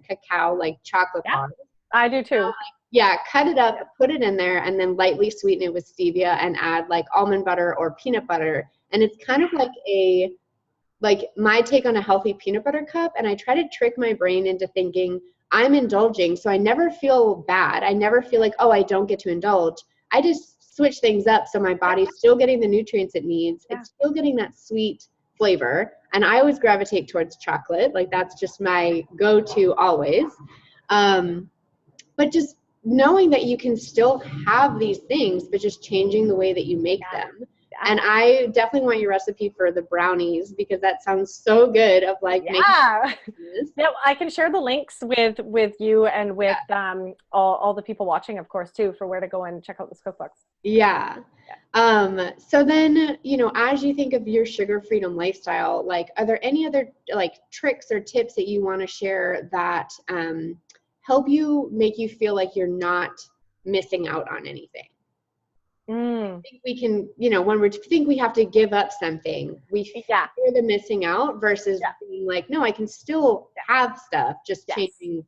cacao, like chocolate bars. I do too. Yeah, cut it up, put it in there, and then lightly sweeten it with stevia and add like almond butter or peanut butter. And it's kind of like my take on a healthy peanut butter cup. And I try to trick my brain into thinking I'm indulging. So I never feel bad. I never feel like, oh, I don't get to indulge. I just switch things up so my body's still getting the nutrients it needs. It's still getting that sweet flavor. And I always gravitate towards chocolate. Like that's just my go-to always. But just knowing that you can still have these things, but just changing the way that you make them. And I definitely want your recipe for the brownies because that sounds so good of like making yeah, I can share the links with you and with all the people watching, of course, too, for where to go and check out those cookbooks. Yeah. So then, you know, as you think of your sugar freedom lifestyle, like, are there any other like tricks or tips that you want to share that help you make you feel like you're not missing out on anything? I think we can, you know, when we think we have to give up something, we fear the missing out versus being like, no, I can still have stuff, just changing.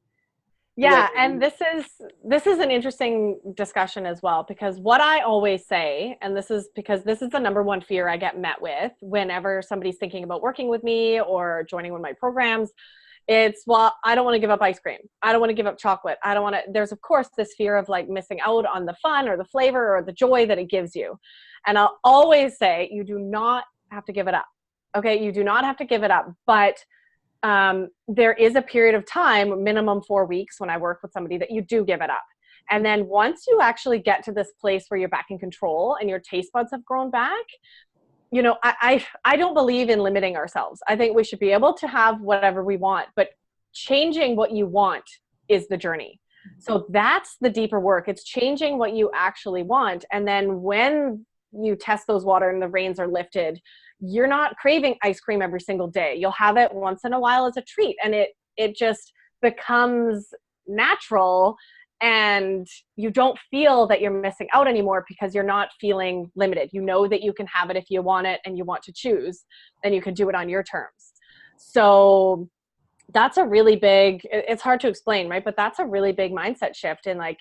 Yeah, and this is an interesting discussion as well, because what I always say, and this is because this is the number one fear I get met with whenever somebody's thinking about working with me or joining one of my programs, it's, well, I don't want to give up ice cream. I don't want to give up chocolate. I don't want to, there's of course this fear of like missing out on the fun or the flavor or the joy that it gives you. And I'll always say, you do not have to give it up. Okay. You do not have to give it up, but there is a period of time, minimum 4 weeks, when I work with somebody, that you do give it up. And then once you actually get to this place where you're back in control and your taste buds have grown back, you know, I don't believe in limiting ourselves. I think we should be able to have whatever we want, but changing what you want is the journey. So that's the deeper work. It's changing what you actually want. And then when you test those water and the reins are lifted, you're not craving ice cream every single day. You'll have it once in a while as a treat, and it just becomes natural, and you don't feel that you're missing out anymore because you're not feeling limited. You know that you can have it if you want it and you want to choose, and you can do it on your terms. So that's a really big, it's hard to explain, right? But that's a really big mindset shift. And like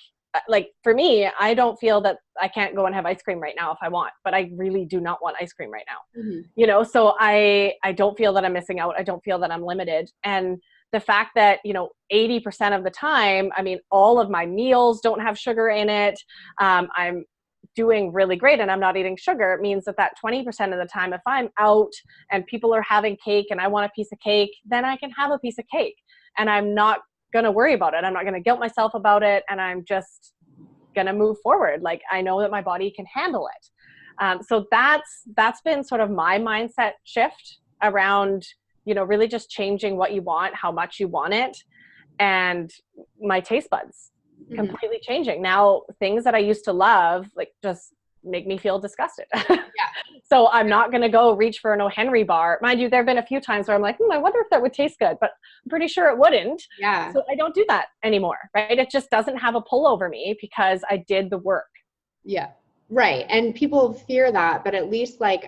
for me, I don't feel that I can't go and have ice cream right now if I want, but I really do not want ice cream right now. You know, so I don't feel that I'm missing out. I don't feel that I'm limited. And the fact that, you know, 80% of the time, I mean, all of my meals don't have sugar in it. I'm doing really great and I'm not eating sugar. It means that 20% of the time, if I'm out and people are having cake and I want a piece of cake, then I can have a piece of cake and I'm not going to worry about it. I'm not going to guilt myself about it. And I'm just going to move forward. Like, I know that my body can handle it. So that's been sort of my mindset shift around, you know, really just changing what you want, how much you want it, and my taste buds completely changing. Now, things that I used to love, like, just make me feel disgusted. So I'm not going to go reach for an O. Henry bar. Mind you, there have been a few times where I'm like, I wonder if that would taste good, but I'm pretty sure it wouldn't. Yeah. So I don't do that anymore, right? It just doesn't have a pull over me because I did the work. Yeah. Right. And people fear that, but at least like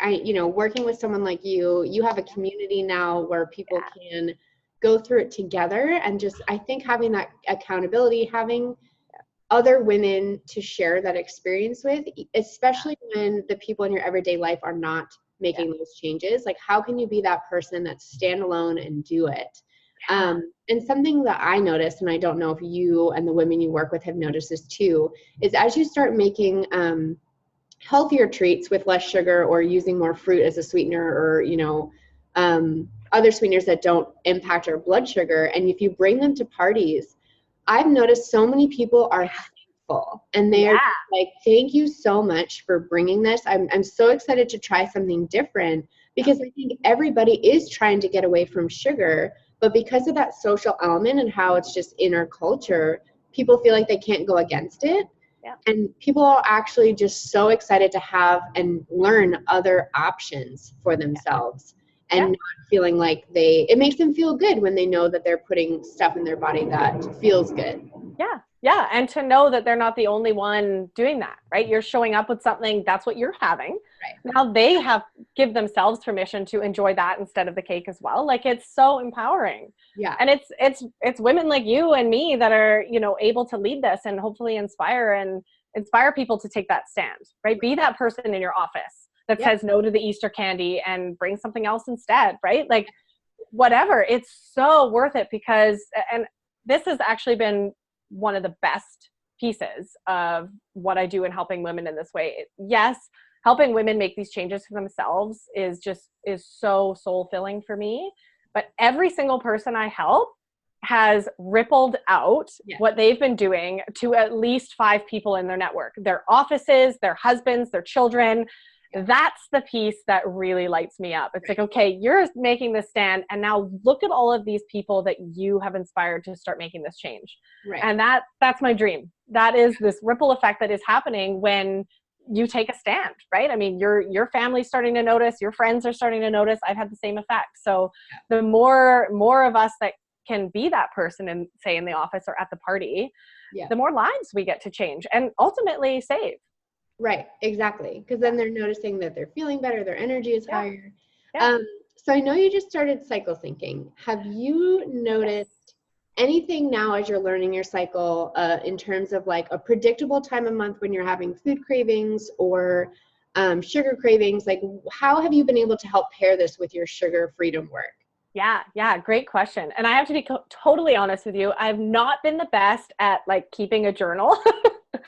working with someone like you have a community now where people can go through it together, and just, I think having that accountability, having other women to share that experience with, especially when the people in your everyday life are not making those changes. Like, how can you be that person that's standalone and do it? And something that I noticed, and I don't know if you and the women you work with have noticed this too, is as you start making healthier treats with less sugar, or using more fruit as a sweetener, or other sweeteners that don't impact our blood sugar, and if you bring them to parties, I've noticed so many people are thankful, and they're like, thank you so much for bringing this. I'm so excited to try something different, because I think everybody is trying to get away from sugar, but because of that social element and how it's just in our culture, people feel like they can't go against it. And people are actually just so excited to have and learn other options for themselves, and not feeling like it makes them feel good when they know that they're putting stuff in their body that feels good. Yeah. And to know that they're not the only one doing that, right? You're showing up with something, that's what you're having. Right. Now they give themselves permission to enjoy that instead of the cake as well. Like, it's so empowering. Yeah. And it's women like you and me that are, able to lead this and hopefully inspire people to take that stand, right? Be that person in your office that says no to the Easter candy and bring something else instead, right? Like, whatever, it's so worth it, because, and this has actually been one of the best pieces of what I do in helping women in this way. Yes, helping women make these changes for themselves is so soul filling for me. But every single person I help has rippled out what they've been doing to at least 5 people in their network, their offices, their husbands, their children. That's the piece that really lights me up. It's like, okay, you're making this stand, and now look at all of these people that you have inspired to start making this change. Right. And that's my dream. That is this ripple effect that is happening when you take a stand, right? I mean, your family's starting to notice, your friends are starting to notice. I've had the same effect. So the more of us that can be that person, and say in the office or at the party, the more lives we get to change and ultimately save. Right, exactly. Because then they're noticing that they're feeling better, their energy is higher. So I know you just started cycle syncing. Have you noticed anything now as you're learning your cycle in terms of like a predictable time of month when you're having food cravings or sugar cravings? Like, how have you been able to help pair this with your sugar freedom work? Yeah, great question. And I have to be totally honest with you. I've not been the best at like keeping a journal.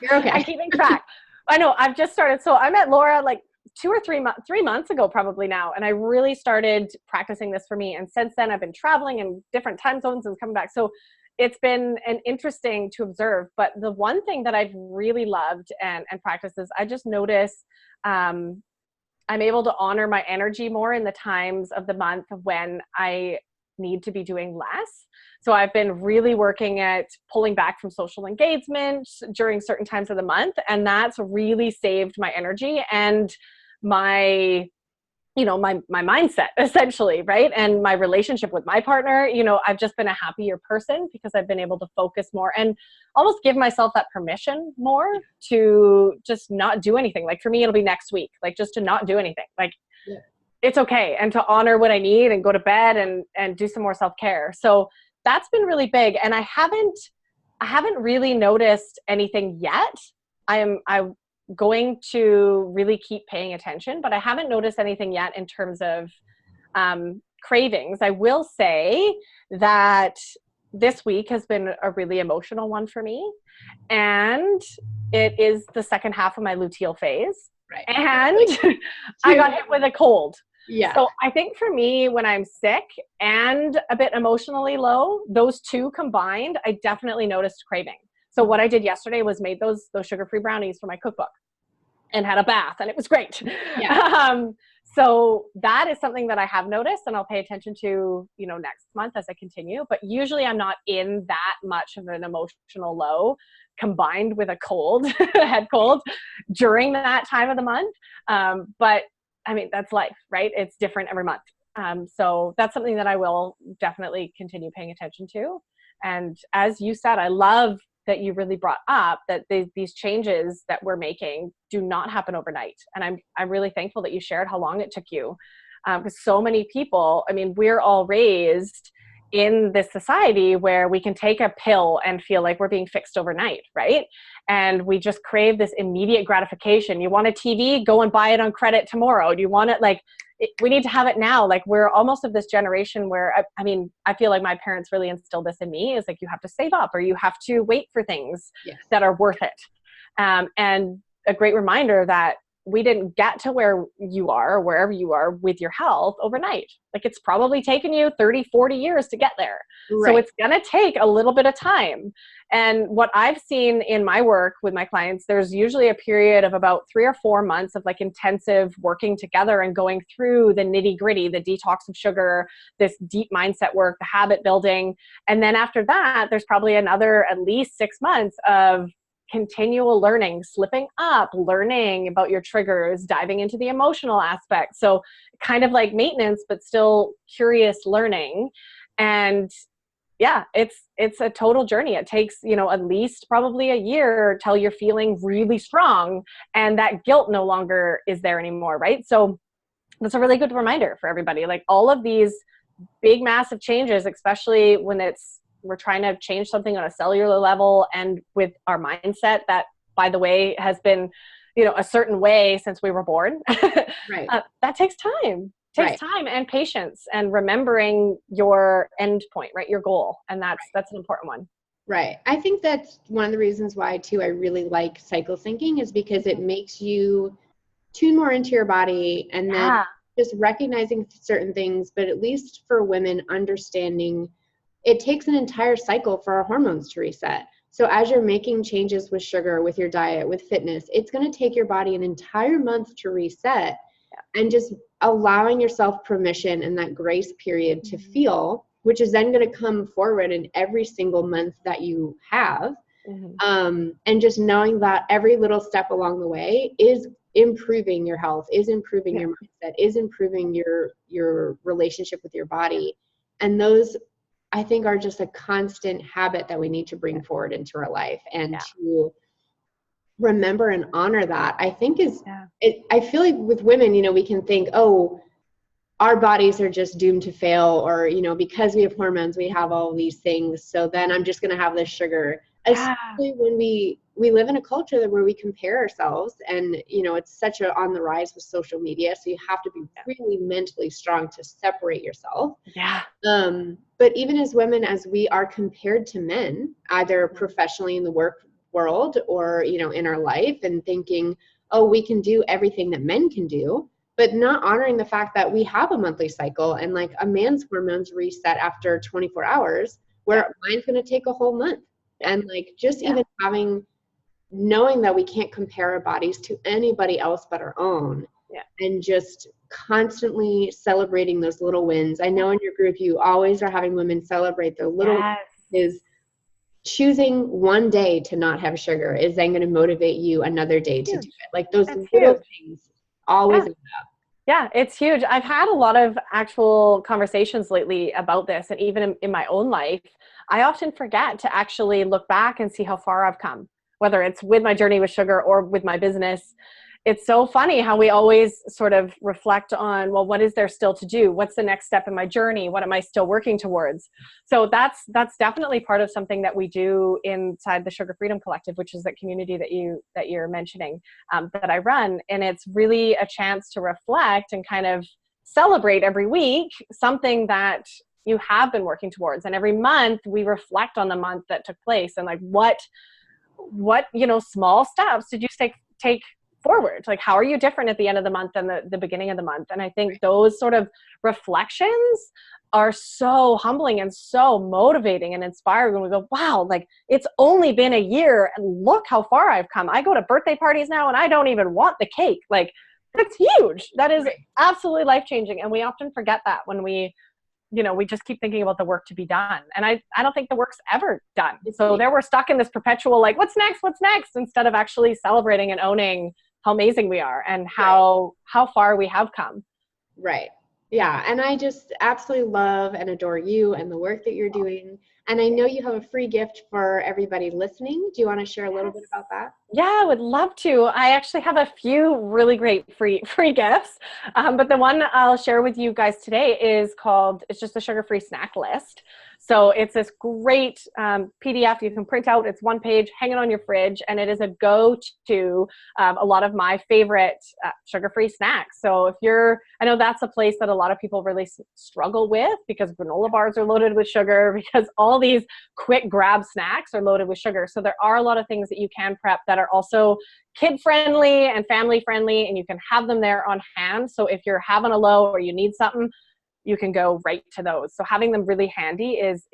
You're okay. And keeping track. I know, I've just started. So I met Laura like 2 or 3 months ago, probably now. And I really started practicing this for me. And since then I've been traveling in different time zones and coming back. So it's been an interesting to observe. But the one thing that I've really loved and practiced is I just notice I'm able to honor my energy more in the times of the month when I need to be doing less. So I've been really working at pulling back from social engagement during certain times of the month. And that's really saved my energy and my mindset, essentially, right? And my relationship with my partner. I've just been a happier person because I've been able to focus more and almost give myself that permission more to just not do anything. Like for me, it'll be next week, like just to not do anything. Like it's okay. And to honor what I need and go to bed and do some more self-care. So that's been really big. And I haven't really noticed anything yet. I'm going to really keep paying attention, but I haven't noticed anything yet in terms of cravings. I will say that this week has been a really emotional one for me. And it is the second half of my luteal phase. Right. And I got hit with a cold. Yeah. So I think for me, when I'm sick and a bit emotionally low, those two combined, I definitely noticed craving. So what I did yesterday was made those sugar-free brownies for my cookbook. and had a bath, and it was great. Yeah. So that is something that I have noticed, and I'll pay attention to, next month as I continue. But usually I'm not in that much of an emotional low combined with a cold, head cold during that time of the month. But I mean, that's life, right? It's different every month. So that's something that I will definitely continue paying attention to. And as you said, I love that you really brought up that these changes that we're making do not happen overnight. And I'm really thankful that you shared how long it took you. Because so many people, I mean, we're all raised in this society where we can take a pill and feel like we're being fixed overnight, right? And we just crave this immediate gratification. You want a TV? Go and buy it on credit tomorrow. Do you want it? Like, we need to have it now. Like, we're almost of this generation where, I mean, I feel like my parents really instilled this in me, is like, you have to save up or you have to wait for things that are worth it. And a great reminder that we didn't get to where you are or wherever you are with your health overnight. Like, it's probably taken you 30, 40 years to get there. Right. So it's going to take a little bit of time. And what I've seen in my work with my clients, there's usually a period of about 3 or 4 months of like intensive working together and going through the nitty gritty, the detox of sugar, this deep mindset work, the habit building. And then after that, there's probably another at least 6 months of continual learning, slipping up, learning about your triggers, diving into the emotional aspect. So kind of like maintenance, but still curious learning. And yeah, it's a total journey. It takes, at least probably a year till you're feeling really strong and that guilt no longer is there anymore, right? So that's a really good reminder for everybody. Like, all of these big, massive changes, especially when we're trying to change something on a cellular level and with our mindset that, by the way, has been, a certain way since we were born. Right. That takes time. Takes time and patience and remembering your end point, right? Your goal. And that's an important one. Right. I think that's one of the reasons why too I really like cycle syncing, is because it makes you tune more into your body and then just recognizing certain things, but at least for women, understanding it takes an entire cycle for our hormones to reset. So as you're making changes with sugar, with your diet, with fitness, it's going to take your body an entire month to reset. And just allowing yourself permission and that grace period to feel, which is then going to come forward in every single month that you have. And just knowing that every little step along the way is improving your health, is improving your mindset, is improving your relationship with your body. And those, I think, are just a constant habit that we need to bring forward into our life, and to remember and honor that, I think I feel like with women, we can think, oh, our bodies are just doomed to fail, or, because we have hormones, we have all these things. So then I'm just going to have this sugar, especially when we live in a culture where we compare ourselves, and, it's such on the rise with social media. So you have to be really mentally strong to separate yourself. But even as women, as we are compared to men, either professionally in the work world or, in our life, and thinking, oh, we can do everything that men can do, but not honoring the fact that we have a monthly cycle, and like a man's hormones reset after 24 hours, where mine's going to take a whole month. And like, just even knowing that we can't compare our bodies to anybody else but our own, and just constantly celebrating those little wins. I know in your group, you always are having women celebrate their little wins. Choosing one day to not have sugar is then going to motivate you another day to do it. Like, those little things always end up. Yeah, it's huge. I've had a lot of actual conversations lately about this. And even in my own life, I often forget to actually look back and see how far I've come, whether it's with my journey with sugar or with my business. It's so funny how we always sort of reflect on, well, what is there still to do? What's the next step in my journey? What am I still working towards? So that's definitely part of something that we do inside the Sugar Freedom Collective, which is the community that you're mentioning, that I run. And it's really a chance to reflect and kind of celebrate every week something that you have been working towards. And every month we reflect on the month that took place, and like what small steps did you take forward. Like, how are you different at the end of the month than the beginning of the month? And I think those sort of reflections are so humbling and so motivating and inspiring when we go, wow, like it's only been a year and look how far I've come. I go to birthday parties now and I don't even want the cake. Like, that's huge. That is absolutely life-changing. And we often forget that when we just keep thinking about the work to be done. And I don't think the work's ever done. So there we're stuck in this perpetual, like, what's next, instead of actually celebrating and owning how amazing we are and how far we have come. Right. Yeah. And I just absolutely love and adore you and the work that you're doing. And I know you have a free gift for everybody listening. Do you want to share a little bit about that? Yeah, I would love to. I actually have a few really great free gifts. But the one I'll share with you guys today it's just a sugar-free snack list. So it's this great PDF you can print out. It's one page, hang it on your fridge, and it is a go-to a lot of my favorite sugar-free snacks. So I know that's a place that a lot of people really struggle with, because granola bars are loaded with sugar, because all these quick grab snacks are loaded with sugar. So there are a lot of things that you can prep that are also kid-friendly and family-friendly, and you can have them there on hand. So if you're having a low or you need something, you can go right to those. So having them really handy is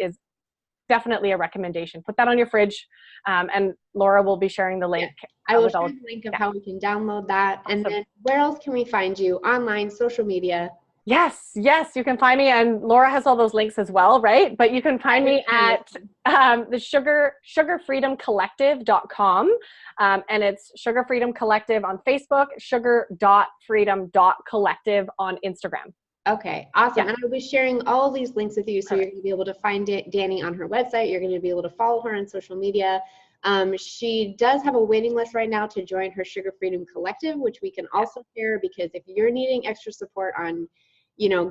definitely a recommendation. Put that on your fridge, and Laura will be sharing the link. I will share the link of how we can download that. Awesome. And then where else can we find you? Online, social media? Yes, you can find me, and Laura has all those links as well, right? But you can find me at the sugarfreedomcollective.com, and it's Sugar Freedom Collective on Facebook, sugar.freedom.collective on Instagram. Okay, awesome. And I'll be sharing all of these links with you, so you're going to be able to find Dani on her website. You're going to be able to follow her on social media. She does have a waiting list right now to join her Sugar Freedom Collective, which we can also share, because if you're needing extra support on,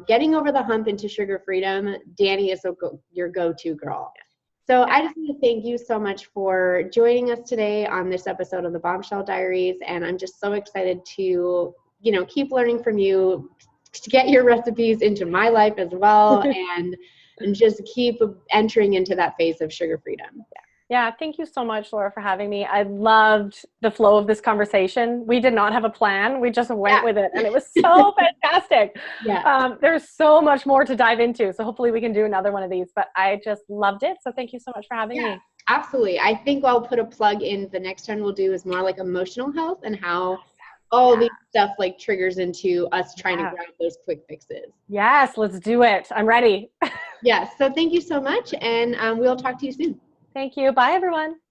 getting over the hump into sugar freedom, Dani is your go-to girl. So I just want to thank you so much for joining us today on this episode of the Bombshell Diaries. And I'm just so excited to, keep learning from you, to get your recipes into my life as well, and just keep entering into that phase of sugar freedom. Yeah, thank you so much, Laura, for having me. I loved the flow of this conversation. We did not have a plan. We just went with it, and it was so fantastic. There's so much more to dive into, so hopefully we can do another one of these, but I just loved it. So thank you so much for having me. Absolutely. I think I'll put a plug in. The next one we'll do is more like emotional health, and how all these stuff like triggers into us trying to grab those quick fixes. Yes, let's do it. I'm ready. Yes. So thank you so much, and we'll talk to you soon. Thank you. Bye, everyone.